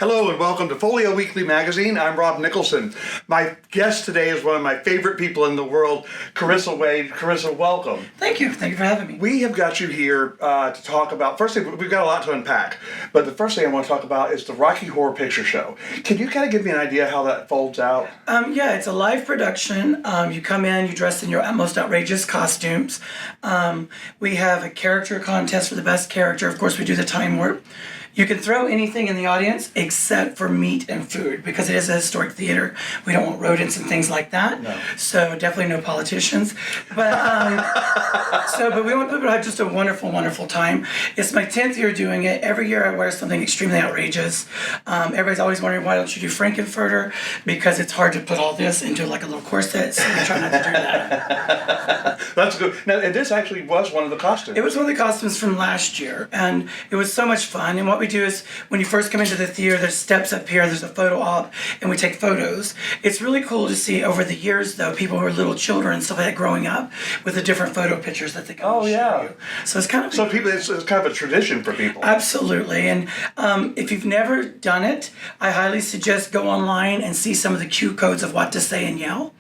Hello and welcome to Folio Weekly Magazine. I'm Rob Nicholson. My guest today is one of my favorite people in the world, Karissa Wade. Karissa, welcome. Thank you. Thank you for having me. We have got you here to talk about, first thing, we've got a lot to unpack, but the first thing I want to talk about is the Rocky Horror Picture Show. Can you kind of give me an idea how that folds out? Yeah, it's a live production. You come in, you dress in your most outrageous costumes. We have a character contest for the best character. Of course, we do the time warp. You can throw anything in the audience except for meat and food because it is a historic theater. We don't want rodents and things like that. No. So definitely no politicians. But but we want people to have just a wonderful, wonderful time. It's my 10th year doing it. Every year I wear something extremely outrageous. Everybody's always wondering, why don't you do Frankenfurter? Because it's hard to put all this into like a little corset, so we try not to do that. That's good. Now, and this actually was one of the costumes. It was one of the costumes from last year, and it was so much fun. And what we do is, when you first come into the theater, there's steps up here, there's a photo op, and we take photos. It's really cool to see over the years, though, people who are little children and stuff like that growing up with the different photo pictures that they come and show you. So it's kind of... So people, it's kind of a tradition for people. Absolutely. And if you've never done it, I highly suggest go online and see some of the cue codes of what to say and yell.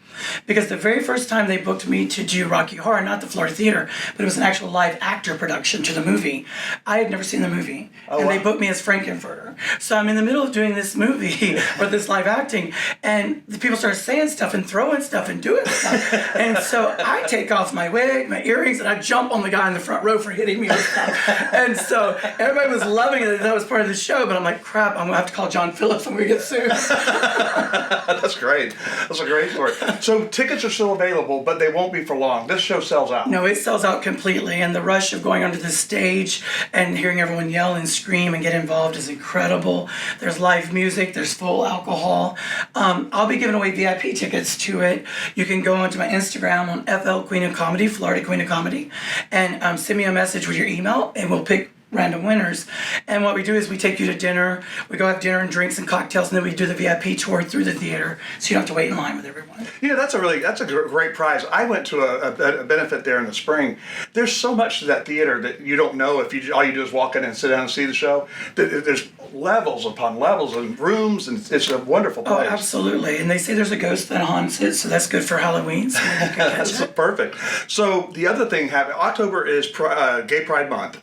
Because the very first time they booked me to do Rocky Horror, not the Florida Theater, but it was an actual live actor production to the movie, I had never seen the movie. They booked me as Frankenfurter. So I'm in the middle of doing this movie, or this live acting, and the people start saying stuff and throwing stuff and doing stuff. And so I take off my wig, my earrings, and I jump on the guy in the front row for hitting me with stuff. And so everybody was loving it. That was part of the show, but I'm like, crap, I'm going to have to call John Phillips and we get sued. That's great. That's a great story. So tickets are still available, but they won't be for long. This show sells out. No, it sells out completely, and the rush of going onto the stage and hearing everyone yell and scream and get involved is incredible. There's live music, there's full alcohol. I'll be giving away VIP tickets to it. You can go onto my Instagram on FL Queen of Comedy, Florida Queen of Comedy, and send me a message with your email, and we'll pick random winners. And what we do is we take you to dinner, we go have dinner and drinks and cocktails, and then we do the VIP tour through the theater, so you don't have to wait in line with everyone. You know, that's a great prize. I went to a benefit there in the spring. There's so much to that theater that you don't know if all you do is walk in and sit down and see the show. There's levels upon levels and rooms, and it's a wonderful place. Oh, absolutely. And they say there's a ghost that haunts it, so that's good for Halloween. So maybe you can catch That's it. Perfect. So the other thing happened, October is Gay Pride Month.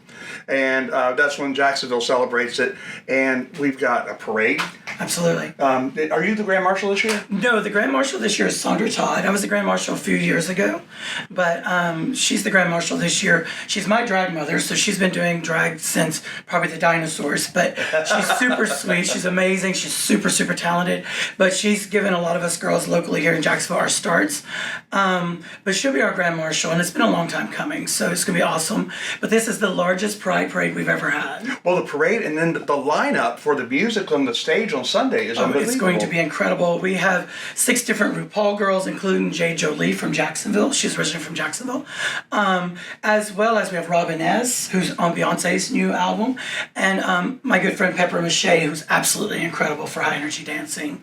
And that's when Jacksonville celebrates it. And we've got a parade. Absolutely. Are you the Grand Marshal this year? No, the Grand Marshal this year is Sandra Todd. I was the Grand Marshal a few years ago, but she's the Grand Marshal this year. She's my drag mother, so she's been doing drag since probably the dinosaurs, but she's super sweet. She's amazing. She's super, super talented, but she's given a lot of us girls locally here in Jacksonville our starts. But she'll be our Grand Marshal, and it's been a long time coming, so it's going to be awesome. But this is the largest Pride Parade we've ever had. Well, the parade and then the lineup for the music on the stage on Sunday is unbelievable. It's going to be incredible. We have 6 different RuPaul girls, including J. Jolie from Jacksonville. She's originally from Jacksonville. As well as we have Robin S., who's on Beyonce's new album, and my good friend Pepper Mache, who's absolutely incredible for high energy dancing.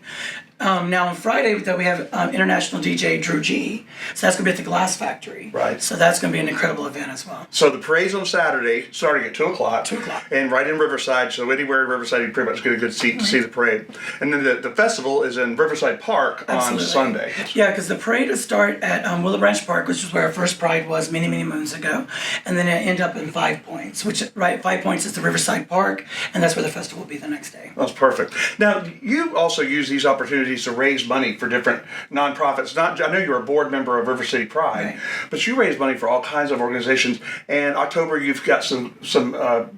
Now on Friday, though, we have international DJ Drew G. So that's going to be at the Glass Factory. Right. So that's going to be an incredible event as well. So the parade's on Saturday, starting at 2 o'clock. 2 o'clock. And right in Riverside, so anywhere in Riverside, you pretty much get a good seat to see the parade. And then the festival is in Riverside Park on Sunday. Yeah, because the parade will start at Willow Branch Park, which is where our first Pride was many, many moons ago. And then it end up in 5 Points, which, 5 Points is the Riverside Park, and that's where the festival will be the next day. That's perfect. Now, you also use these opportunities to raise money for different nonprofits. I know you're a board member of River City Pride, right, but you raise money for all kinds of organizations. And October, you've got some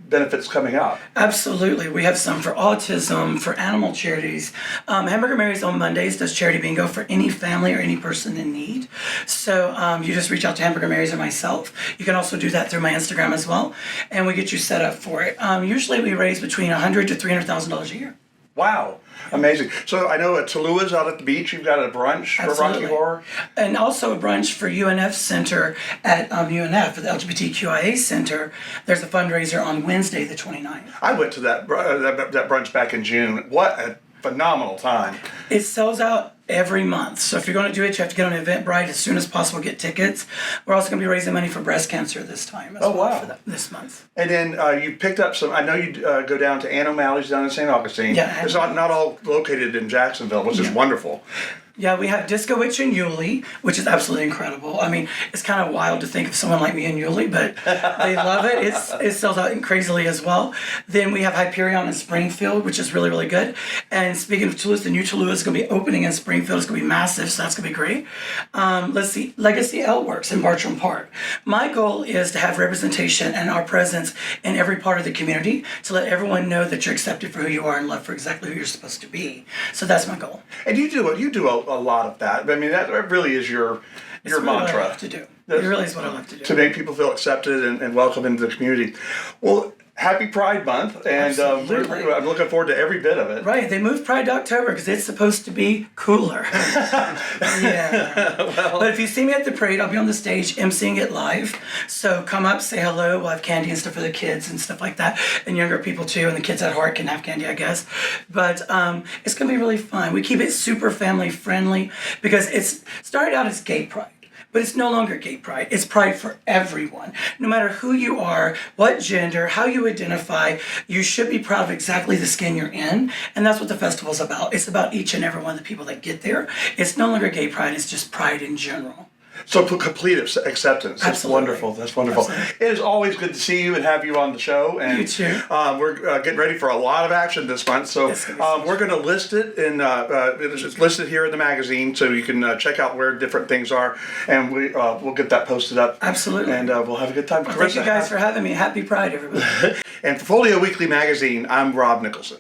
benefits coming up. Absolutely, we have some for autism, for animal charities. Hamburger Mary's on Mondays does charity bingo for any family or any person in need. So you just reach out to Hamburger Mary's or myself. You can also do that through my Instagram as well, and we get you set up for it. Usually, we raise between $100,000 to $300,000 a year. Wow. Amazing. So I know at Tallulah's out at the beach, you've got a brunch for Rocky Horror. And also a brunch for UNF Center at UNF, for the LGBTQIA Center. There's a fundraiser on Wednesday, the 29th. I went to that brunch back in June. What a phenomenal time. It sells out every month. So if you're going to do it, you have to get on Eventbrite as soon as possible, get tickets. We're also going to be raising money for breast cancer this time. For this month. And then you picked up some, I know you go down to Ann O'Malley's down in St. Augustine. Yeah. It's not all located in Jacksonville, which is wonderful. Yeah, we have Disco Witch in Yulee, which is absolutely incredible. I mean, it's kind of wild to think of someone like me in Yulee, but they love it. It sells out crazily as well. Then we have Hyperion in Springfield, which is really, really good. And speaking of Toulouse, the new Toulouse is going to be opening in Springfield. It's going to be massive, so that's going to be great. Let's see, Legacy L Works in Bartram Park. My goal is to have representation and our presence in every part of the community to let everyone know that you're accepted for who you are and loved for exactly who you're supposed to be. So that's my goal. And you do a lot of that. I mean, that really is your It's mantra. what I love to do. It really is what I love to do. To make people feel accepted and welcome into the community. Well, happy Pride Month, and I'm looking forward to every bit of it. Right, they moved Pride to October because it's supposed to be cooler. Yeah. But if you see me at the parade, I'll be on the stage emceeing it live. So come up, say hello. We'll have candy and stuff for the kids and stuff like that. And younger people too, and the kids at heart can have candy, I guess. But it's going to be really fun. We keep it super family friendly because it's started out as gay pride. But it's no longer gay pride. It's pride for everyone. No matter who you are, what gender, how you identify, you should be proud of exactly the skin you're in. And that's what the festival's about. It's about each and every one of the people that get there. It's no longer gay pride. It's just pride in general. So complete acceptance. That's wonderful. That's wonderful. Absolutely. It is always good to see you and have you on the show. And you too. We're getting ready for a lot of action this month. So we're going to list it in. It's listed here in the magazine, so you can check out where different things are, and we'll get that posted up. Absolutely. And we'll have a good time. Well, thank you guys for having me. Happy Pride, everybody. And for Folio Weekly Magazine, I'm Rob Nicholson.